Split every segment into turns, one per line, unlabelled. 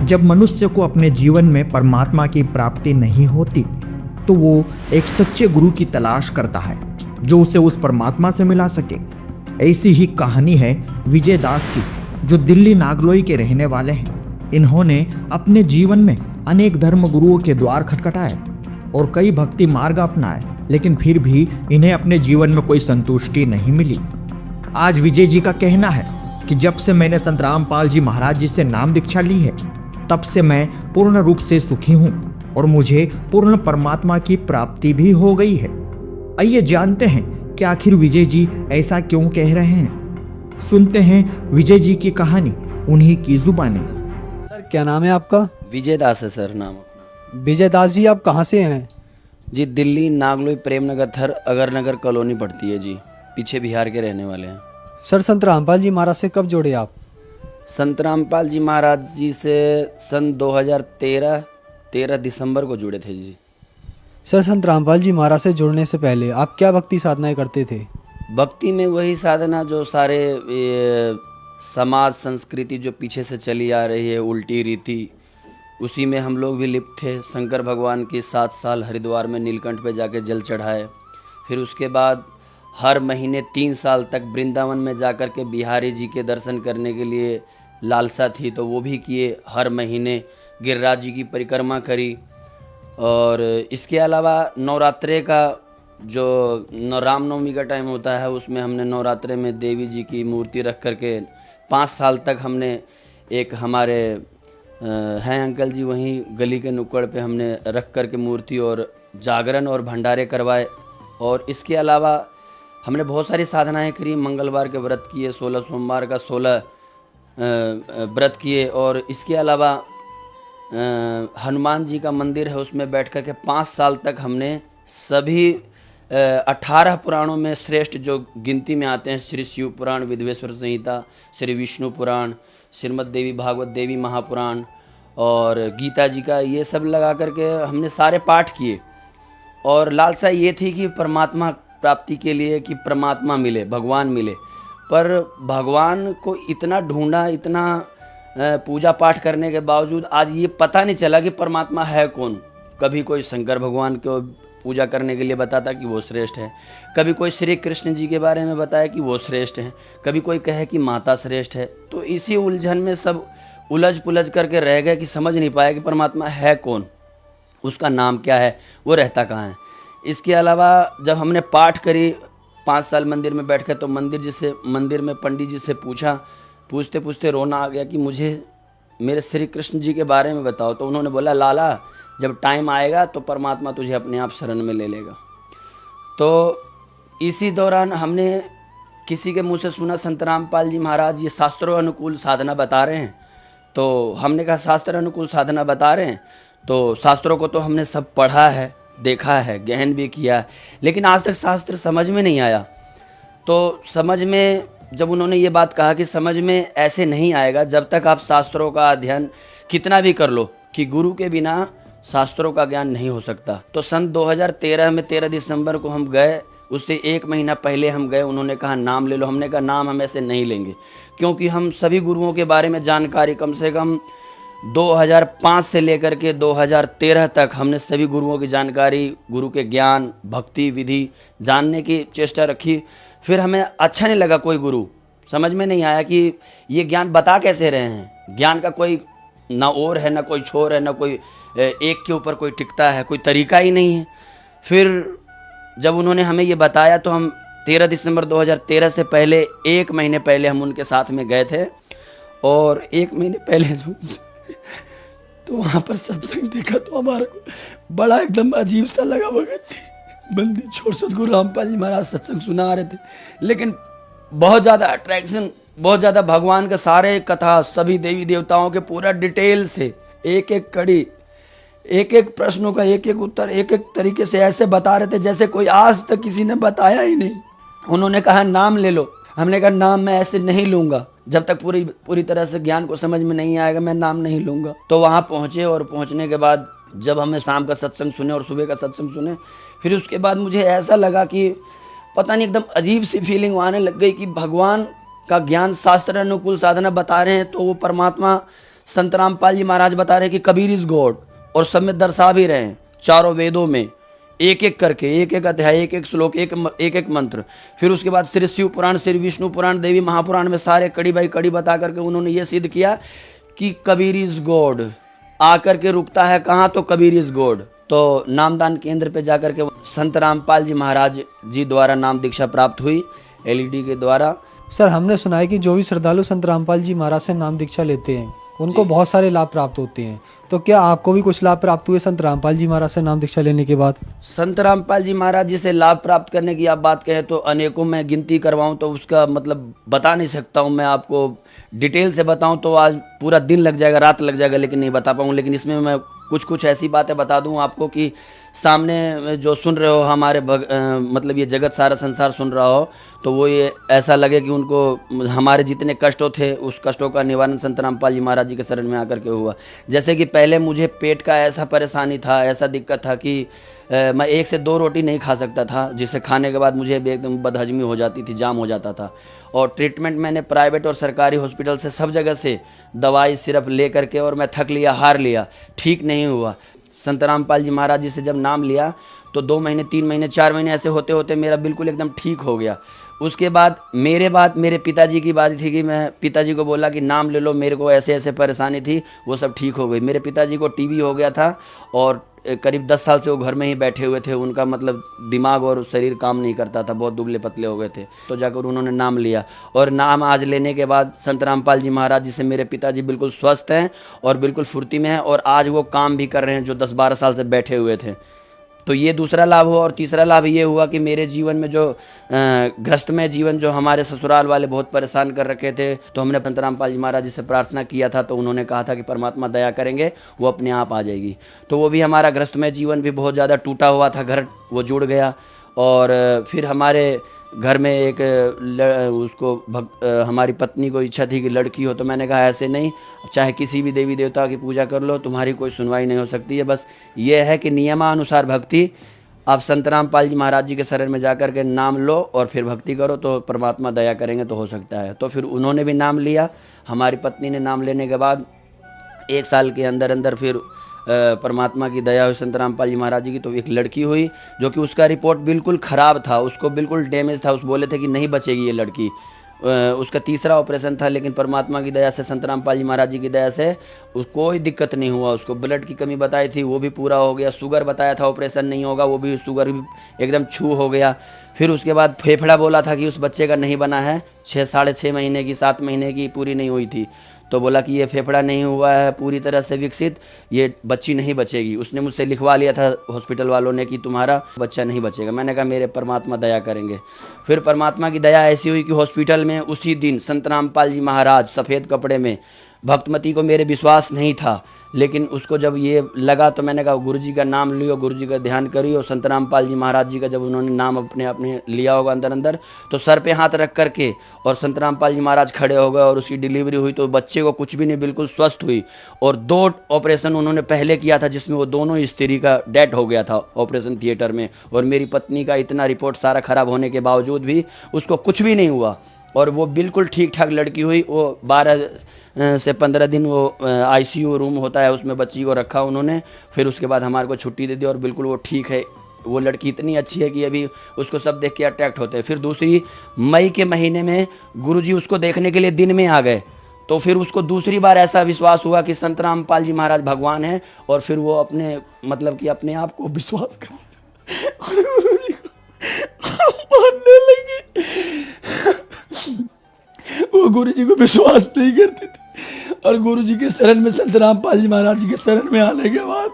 जब मनुष्य को अपने जीवन में परमात्मा की प्राप्ति नहीं होती तो वो एक सच्चे गुरु की तलाश करता है जो उसे उस परमात्मा से मिला सके। ऐसी ही कहानी है विजय दास की, जो दिल्ली नागलोई के रहने वाले हैं। इन्होंने अपने जीवन में अनेक धर्म गुरुओं के द्वार खटखटाए और कई भक्ति मार्ग अपनाए, लेकिन फिर भी इन्हें अपने जीवन में कोई संतुष्टि नहीं मिली। आज विजय जी का कहना है कि जब से मैंने संत रामपाल जी महाराज जी से नाम दीक्षा ली है, तब से मैं पूर्ण रूप से सुखी हूँ और मुझे पूर्ण परमात्मा की प्राप्ति भी हो गई है। आइए जानते हैं कि आखिर विजय जी ऐसा क्यों कह रहे हैं। सुनते हैं विजय जी की कहानी उन्हीं की जुबानी।
सर क्या नाम है आपका?
विजय दास है सर नाम अपना।
विजय दास जी, आप कहाँ से हैं?
जी दिल्ली नागलोई प्रेमनगर थर अगरनगर कॉलोनी पड़ती है जी, पीछे बिहार के रहने वाले हैं।
सर संत रामपाल जी महाराज से कब जुड़े आप?
संत रामपाल जी महाराज जी से सन 2013 दिसंबर को जुड़े थे जी।
सर संत रामपाल जी महाराज से जुड़ने से पहले आप क्या भक्ति साधनाएं करते थे?
भक्ति में वही साधना जो सारे समाज संस्कृति जो पीछे से चली आ रही है, उल्टी रीति, उसी में हम लोग भी लिप्त थे। शंकर भगवान की 7 साल हरिद्वार में नीलकंठ पे जाके जल चढ़ाए। फिर उसके बाद हर महीने 3 साल तक वृंदावन में जाकर के बिहारी जी के दर्शन करने के लिए लालसा थी, तो वो भी किए। हर महीने गिरिराज जी की परिक्रमा करी। और इसके अलावा नवरात्रे का जो रामनवमी का टाइम होता है, उसमें हमने नवरात्रे में देवी जी की मूर्ति रख करके 5 साल तक हमने एक हमारे हैं अंकल जी वहीं गली के नुक्कड़ पे हमने रख करके मूर्ति और जागरण और भंडारे करवाए। और इसके अलावा हमने बहुत सारी साधनाएं करी। मंगलवार के व्रत किए, 16 सोमवार का 16 व्रत किए। और इसके अलावा हनुमान जी का मंदिर है, उसमें बैठ कर के 5 साल तक हमने सभी 18 पुराणों में श्रेष्ठ जो गिनती में आते हैं, श्री शिव पुराण, विधवेश्वर संहिता, श्री विष्णु पुराण, श्रीमद् देवी भागवत देवी महापुराण और गीता जी का, ये सब लगा करके हमने सारे पाठ किए। और लालसा ये थी कि परमात्मा प्राप्ति के लिए कि परमात्मा मिले, भगवान मिले। पर भगवान को इतना ढूंढा, इतना पूजा पाठ करने के बावजूद आज ये पता नहीं चला कि परमात्मा है कौन। कभी कोई शंकर भगवान को पूजा करने के लिए बताता कि वो श्रेष्ठ है, कभी कोई श्री कृष्ण जी के बारे में बताया कि वो श्रेष्ठ हैं, कभी कोई कहे कि माता श्रेष्ठ है। तो इसी उलझन में सब उलझ पुलझ करके रह गए कि समझ नहीं पाया कि परमात्मा है कौन, उसका नाम क्या है, वो रहता कहाँ है। इसके अलावा जब हमने पाठ करी 5 साल मंदिर में बैठ कर, तो मंदिर में पंडित जी से पूछते पूछते रोना आ गया कि मुझे मेरे श्री कृष्ण जी के बारे में बताओ। तो उन्होंने बोला, लाला जब टाइम आएगा तो परमात्मा तुझे अपने आप शरण में ले लेगा। तो इसी दौरान हमने किसी के मुंह से सुना संत रामपाल जी महाराज ये शास्त्रों अनुकूल साधना बता रहे हैं। तो हमने कहा शास्त्र अनुकूल साधना बता रहे हैं, तो शास्त्रों को तो हमने सब पढ़ा है, देखा है, गहन भी किया है, लेकिन आज तक शास्त्र समझ में नहीं आया। तो समझ में जब उन्होंने ये बात कहा कि समझ में ऐसे नहीं आएगा जब तक आप शास्त्रों का अध्ययन कितना भी कर लो, कि गुरु के बिना शास्त्रों का ज्ञान नहीं हो सकता। तो सन 2013 में 13 दिसंबर को हम गए, उससे 1 महीना पहले हम गए। उन्होंने कहा नाम ले लो। हमने कहा नाम हम ऐसे नहीं लेंगे, क्योंकि हम सभी गुरुओं के बारे में जानकारी कम से कम 2005 से लेकर के 2013 तक हमने सभी गुरुओं की जानकारी, गुरु के ज्ञान, भक्ति विधि जानने की चेष्टा रखी। फिर हमें अच्छा नहीं लगा कोई गुरु, समझ में नहीं आया कि ये ज्ञान बता कैसे रहे हैं। ज्ञान का कोई ना ओर है, ना कोई छोर है, ना कोई एक के ऊपर कोई टिकता है, कोई तरीका ही नहीं है। फिर जब उन्होंने हमें ये बताया तो हम 13 दिसंबर 2013 से पहले 1 महीने पहले हम उनके साथ में गए थे। और 1 महीने पहले जो तो वहाँ पर सत्संग देखा तो हमारा बड़ा एकदम अजीब सा लगा। भगत जी बंदी छोड़ सतगुरु रामपाल जी महाराज सत्संग सुना रहे थे, लेकिन बहुत ज़्यादा अट्रैक्शन, बहुत ज़्यादा भगवान का सारे कथा, सभी देवी देवताओं के पूरा डिटेल से, एक एक कड़ी, एक एक प्रश्नों का एक एक उत्तर एक एक तरीके से ऐसे बता रहे थे जैसे कोई आज तक किसी ने बताया ही नहीं। उन्होंने कहा नाम ले लो। हमने कहा नाम मैं ऐसे नहीं लूँगा, जब तक पूरी तरह से ज्ञान को समझ में नहीं आएगा मैं नाम नहीं लूँगा। तो वहाँ पहुँचे और पहुँचने के बाद जब हमें शाम का सत्संग सुने और सुबह का सत्संग सुने, फिर उसके बाद मुझे ऐसा लगा कि पता नहीं एकदम अजीब सी फीलिंग आने लग गई कि भगवान का ज्ञान शास्त्र अनुकूल साधना बता रहे हैं तो वो परमात्मा संत रामपाल जी महाराज बता रहे कि कबीर इज गॉड, और सब में दर्शा भी रहे हैं चारों वेदों में एक एक करके, एक एक अध्याय, एक एक श्लोक, एक एक मंत्र। फिर उसके बाद श्री शिव पुराण, श्री विष्णु पुराण, देवी महापुराण में सारे कड़ी बाई कड़ी बता करके उन्होंने ये सिद्ध किया कि कबीर इज गॉड। आकर के रुकता है कहाँ? तो कबीर इज गॉड। तो नामदान केंद्र पे जाकर के संत रामपाल जी महाराज जी द्वारा नाम दीक्षा प्राप्त हुई एलईडी के द्वारा।
सर, हमने सुना है कि जो भी श्रद्धालु संत रामपाल जी महाराज से नाम दीक्षा लेते हैं उनको बहुत सारे लाभ प्राप्त होते हैं, तो क्या आपको भी कुछ लाभ प्राप्त हुए संत रामपाल जी महाराज से नाम दीक्षा लेने के बाद?
संत रामपाल जी महाराज जी से लाभ प्राप्त करने की आप बात कहें तो अनेकों, मैं गिनती करवाऊं तो उसका मतलब बता नहीं सकता हूं। मैं आपको डिटेल से बताऊं तो आज पूरा दिन लग जाएगा, रात लग जाएगा, लेकिन नहीं बता पाऊँ। लेकिन इसमें मैं कुछ कुछ ऐसी बातें बता दूं आपको कि सामने जो सुन रहे हो हमारे मतलब ये जगत सारा संसार सुन रहा हो तो वो ये ऐसा लगे कि उनको हमारे जितने कष्टों थे उस कष्टों का निवारण संत रामपाल जी महाराज जी के शरण में आकर के हुआ। जैसे कि पहले मुझे पेट का ऐसा परेशानी था, ऐसा दिक्कत था कि मैं 1 से 2 रोटी नहीं खा सकता था, जिसे खाने के बाद मुझे एकदम बदहजमी हो जाती थी, जाम हो जाता था। और ट्रीटमेंट मैंने प्राइवेट और सरकारी हॉस्पिटल से सब जगह से दवाई सिर्फ ले करके, और मैं थक लिया, हार लिया, ठीक नहीं हुआ। संत रामपाल जी महाराज जी से जब नाम लिया तो 2 महीने, 3 महीने, 4 महीने ऐसे होते होते मेरा बिल्कुल एकदम ठीक हो गया। उसके बाद मेरे पिताजी की बात थी कि मैं पिताजी को बोला कि नाम ले लो, मेरे को ऐसे ऐसे परेशानी थी, वो सब ठीक हो गई। मेरे पिताजी को टीबी हो गया था और करीब 10 साल से वो घर में ही बैठे हुए थे। उनका मतलब दिमाग और शरीर काम नहीं करता था, बहुत दुबले पतले हो गए थे। तो जाकर उन्होंने नाम लिया, और नाम आज लेने के बाद संत रामपाल जी महाराज जी से मेरे पिताजी बिल्कुल स्वस्थ हैं और बिल्कुल फुर्ती में हैं, और आज वो काम भी कर रहे हैं जो 10-12 साल से बैठे हुए थे। तो ये दूसरा लाभ हुआ। और तीसरा लाभ ये हुआ कि मेरे जीवन में जो ग्रस्तमय जीवन जो हमारे ससुराल वाले बहुत परेशान कर रखे थे, तो हमने संत रामपाल जी महाराज जी से प्रार्थना किया था, तो उन्होंने कहा था कि परमात्मा दया करेंगे, वो अपने आप आ जाएगी। तो वो भी हमारा ग्रस्तमय जीवन भी बहुत ज़्यादा टूटा हुआ था, घर वो जुड़ गया। और फिर हमारे घर में एक हमारी पत्नी को इच्छा थी कि लड़की हो, तो मैंने कहा ऐसे नहीं, चाहे किसी भी देवी देवता की पूजा कर लो, तुम्हारी कोई सुनवाई नहीं हो सकती है। बस ये है कि नियमानुसार भक्ति, आप संत रामपाल जी महाराज जी के शरण में जाकर के नाम लो और फिर भक्ति करो, तो परमात्मा दया करेंगे, तो हो सकता है। तो फिर उन्होंने भी नाम लिया। हमारी पत्नी ने नाम लेने के बाद 1 साल के अंदर अंदर फिर परमात्मा की दया हुई संत रामपाल जी महाराज जी की, तो एक लड़की हुई, जो कि उसका रिपोर्ट बिल्कुल ख़राब था, उसको बिल्कुल डैमेज था, उस बोले थे कि नहीं बचेगी ये लड़की। उसका 3रा ऑपरेशन था, लेकिन परमात्मा की दया से, संत रामपाल जी महाराज जी की दया से कोई दिक्कत नहीं हुआ। उसको ब्लड की कमी बताई थी, वो भी पूरा हो गया। शुगर बताया था ऑपरेशन नहीं होगा, वो भी शुगर भी एकदम छू हो गया। फिर उसके बाद फेफड़ा बोला था कि उस बच्चे का नहीं बना है, 6-6.5 महीने की, 7 महीने की पूरी नहीं हुई थी, तो बोला कि ये फेफड़ा नहीं हुआ है पूरी तरह से विकसित, ये बच्ची नहीं बचेगी। उसने मुझसे लिखवा लिया था हॉस्पिटल वालों ने कि तुम्हारा बच्चा नहीं बचेगा। मैंने कहा मेरे परमात्मा दया करेंगे। फिर परमात्मा की दया ऐसी हुई कि हॉस्पिटल में उसी दिन संत रामपाल जी महाराज सफ़ेद कपड़े में, भक्तमती को मेरे विश्वास नहीं था, लेकिन उसको जब ये लगा तो मैंने कहा गुरुजी का नाम लियो, गुरुजी का ध्यान करियो। संत रामपाल जी महाराज जी का जब उन्होंने नाम अपने लिया होगा अंदर अंदर, तो सर पे हाथ रख करके और संत रामपाल जी महाराज खड़े हो गए और उसकी डिलीवरी हुई। तो बच्चे को कुछ भी नहीं, बिल्कुल स्वस्थ हुई। और 2 ऑपरेशन उन्होंने पहले किया था, जिसमें वो दोनों स्त्री का डेथ हो गया था ऑपरेशन थिएटर में। और मेरी पत्नी का इतना रिपोर्ट सारा खराब होने के बावजूद भी उसको कुछ भी नहीं हुआ, और वो बिल्कुल ठीक ठाक लड़की हुई। वो 12 से 15 दिन वो ICU रूम होता है, उसमें बच्ची को रखा उन्होंने। फिर उसके बाद हमारे को छुट्टी दे दी, और बिल्कुल वो ठीक है। वो लड़की इतनी अच्छी है कि अभी उसको सब देख के अट्रैक्ट होते हैं। फिर दूसरी मई के महीने में गुरुजी उसको देखने के लिए दिन में आ गए, तो फिर उसको दूसरी बार ऐसा विश्वास हुआ कि संत रामपाल जी महाराज भगवान हैं, और फिर वो अपने मतलब कि अपने आप को विश्वास कर और गुरुजी को मानने लगी। वो गुरुजी को विश्वास नहीं करते थे, और गुरुजी के शरण में, संत रामपाल जी महाराज जी के शरण में आने के बाद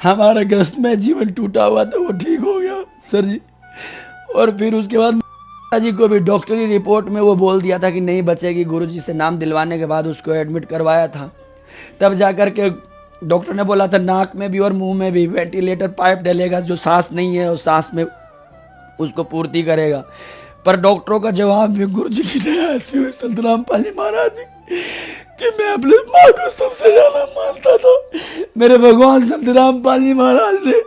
हमारा ग्रस्त में जीवन टूटा हुआ था, वो ठीक हो गया सर जी। और फिर उसके बाद जी को भी डॉक्टरी रिपोर्ट में वो बोल दिया था कि नहीं बचेगी। गुरुजी से नाम दिलवाने के बाद उसको एडमिट करवाया था, तब जाकर के डॉक्टर ने बोला था नाक में भी और मुंह में भी वेंटिलेटर पाइप डलेगा, जो सांस नहीं है उस सांस में उसको पूर्ति करेगा। पर डॉक्टरों का जवाब भी गुरुजी की दया ऐसी हुई संत रामपाल जी महाराज जी कि मैं अपनी माँ को सबसे ज्यादा मानता था। मेरे भगवान संत रामपाल जी महाराज ने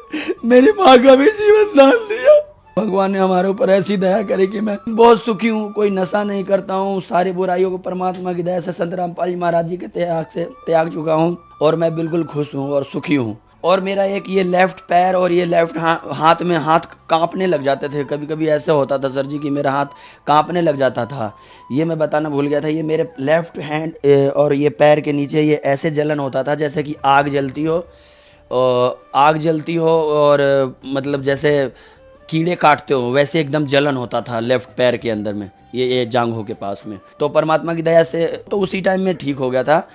मेरी माँ का भी जीवन दान दिया। भगवान ने हमारे ऊपर ऐसी दया करी कि मैं बहुत सुखी हूँ, कोई नशा नहीं करता हूँ, सारी बुराइयों को परमात्मा की दया से संत रामपाल जी महाराज जी के त्याग से त्याग चुका हूँ और मैं बिल्कुल खुश हूँ और सुखी हूँ। और मेरा एक ये लेफ्ट पैर और ये लेफ्ट हाथ में हाथ कांपने लग जाते थे, कभी कभी ऐसे होता था सर जी कि मेरा हाथ कांपने लग जाता था। ये मैं बताना भूल गया था, ये मेरे लेफ्ट हैंड और ये पैर के नीचे ये ऐसे जलन होता था जैसे कि आग जलती हो, और मतलब जैसे कीड़े काटते हो वैसे एकदम जलन होता था लेफ्ट पैर के अंदर में, ये जांघों के पास में। तो परमात्मा की दया से तो उसी टाइम में ठीक हो गया था।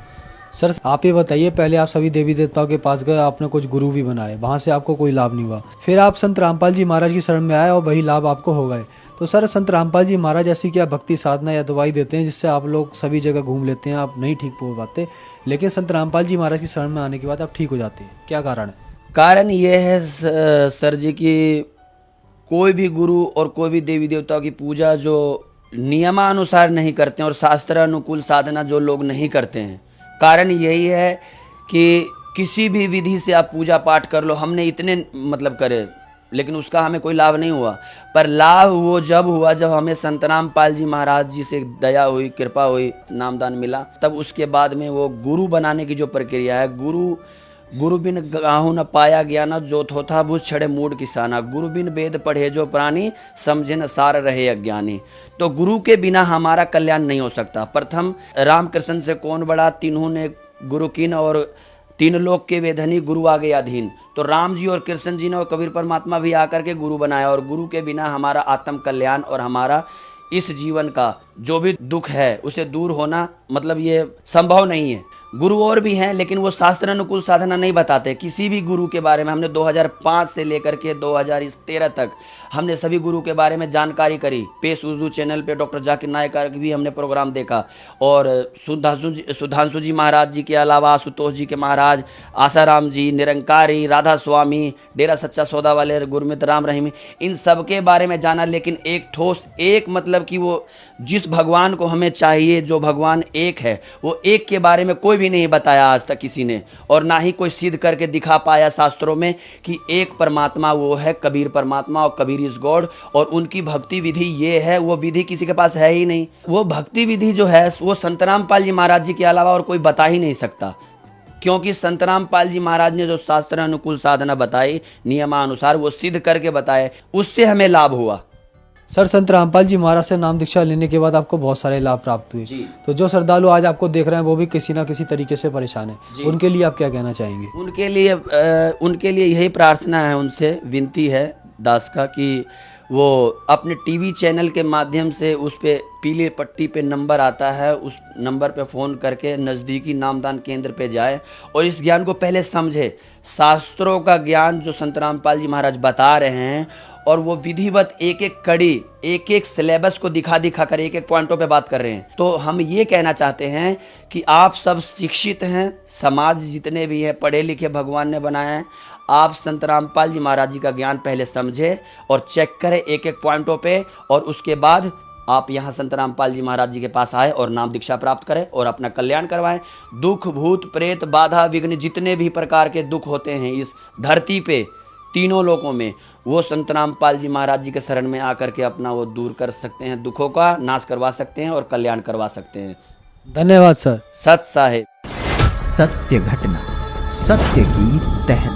सर आप ये बताइए, पहले आप सभी देवी देवताओं के पास गए, आपने कुछ गुरु भी बनाए, वहाँ से आपको कोई लाभ नहीं हुआ, फिर आप संत रामपाल जी महाराज की शरण में आए और वही लाभ आपको हो गए। तो सर संत रामपाल जी महाराज ऐसी क्या भक्ति साधना या दवाई देते हैं जिससे आप लोग सभी जगह घूम लेते हैं, आप नहीं ठीक हो पाते, लेकिन संत रामपाल जी महाराज की शरण में आने के बाद आप ठीक हो जाते हैं, क्या कारण है?
कारण ये है सर जी कि कोई भी गुरु और कोई भी देवी देवताओं की पूजा जो नियमानुसार नहीं करते हैं और शास्त्र अनुकूल साधना जो लोग नहीं करते हैं, कारण यही है कि किसी भी विधि से आप पूजा पाठ कर लो, हमने इतने मतलब करे लेकिन उसका हमें कोई लाभ नहीं हुआ। पर लाभ वो जब हुआ जब हमें संत रामपाल जी महाराज जी से दया हुई, कृपा हुई, नामदान मिला, तब उसके बाद में वो गुरु बनाने की जो प्रक्रिया है, गुरु बिन गाहु न पाया ज्ञान, जो थोथा बुझ छड़े मूड किसाना, गुरु बिन वेद पढ़े जो प्राणी, समझे न सार रहे अज्ञानी। तो गुरु के बिना हमारा कल्याण नहीं हो सकता। प्रथम रामकृष्ण से कौन बड़ा, तीनों ने गुरु कीन और तीन लोक के वेधनी, गुरु आगे अधीन। तो राम जी और कृष्ण जी ने और कबीर परमात्मा भी आकर के गुरु बनाया, और गुरु के बिना हमारा आत्म कल्याण और हमारा इस जीवन का जो भी दुख है उसे दूर होना मतलब ये संभव नहीं है। गुरु और भी हैं लेकिन वो शास्त्र अनुकूल साधना नहीं बताते। किसी भी गुरु के बारे में हमने 2005 से लेकर के 2013 तक हमने सभी गुरु के बारे में जानकारी करी। पेश उर्दू चैनल पे डॉक्टर जाकिर नायक का भी हमने प्रोग्राम देखा, और सुधांशु जी महाराज जी के अलावा आशुतोष जी के महाराज, आसाराम जी, निरंकारी, राधा स्वामी, डेरा सच्चा सौदा वाले, गुरमित राम रहीमी, इन सब के बारे में जाना। लेकिन एक ठोस एक मतलब कि वो जिस भगवान को हमें चाहिए, जो भगवान एक है, वो एक के बारे में कोई भी नहीं बताया आज तक किसी ने, और ना ही कोई सिद्ध करके दिखा पाया शास्त्रों में कि एक परमात्मा वो है कबीर परमात्मा, और कबीर इज गॉड। और उनकी भक्ति विधि ये है, वो विधि किसी के पास है ही नहीं। वो भक्ति विधि जो है वो संत रामपाल जी महाराज जी के अलावा और कोई बता ही नहीं सकता, क्योंकि संत रामपाल जी महाराज ने जो शास्त्र अनुकूल साधना बताई, नियमानुसार वो सिद्ध करके बताए, उससे हमें लाभ हुआ।
सर संत रामपाल जी महाराज से नाम दीक्षा लेने के बाद आपको बहुत सारे लाभ प्राप्त हुए, तो जो श्रद्धालु आज आपको देख रहे हैं वो भी किसी ना किसी तरीके से परेशान है, उनके लिए आप क्या कहना चाहेंगे?
उनके लिए यही प्रार्थना है, उनसे विनती है दास का कि वो अपने टीवी चैनल के माध्यम से उस पे पीले पट्टी पे नंबर आता है, उस नंबर पे फ़ोन करके नज़दीकी नामदान केंद्र पे जाए और इस ज्ञान को पहले समझे। शास्त्रों का ज्ञान जो संत रामपाल जी महाराज बता रहे हैं, और वो विधिवत एक एक कड़ी, एक एक सिलेबस को दिखा कर एक एक पॉइंटों पे बात कर रहे हैं। तो हम ये कहना चाहते हैं कि आप सब शिक्षित हैं, समाज जितने भी हैं पढ़े लिखे भगवान ने बनाए हैं, आप संत रामपाल जी महाराज जी का ज्ञान पहले समझे और चेक करें एक एक पॉइंटों पे, और उसके बाद आप यहाँ संत रामपाल जी महाराज जी के पास आए और नाम दीक्षा प्राप्त करें और अपना कल्याण करवाएं। दुख भूत प्रेत बाधा विघ्न जितने भी प्रकार के दुख होते हैं इस धरती पे तीनों लोकों में, वो संत रामपाल जी महाराज जी के शरण में आकर के अपना वो दूर कर सकते हैं, दुखों का नाश करवा सकते हैं और कल्याण करवा सकते हैं।
धन्यवाद सर।
सत साहिब,
सत्य घटना, सत्य की तह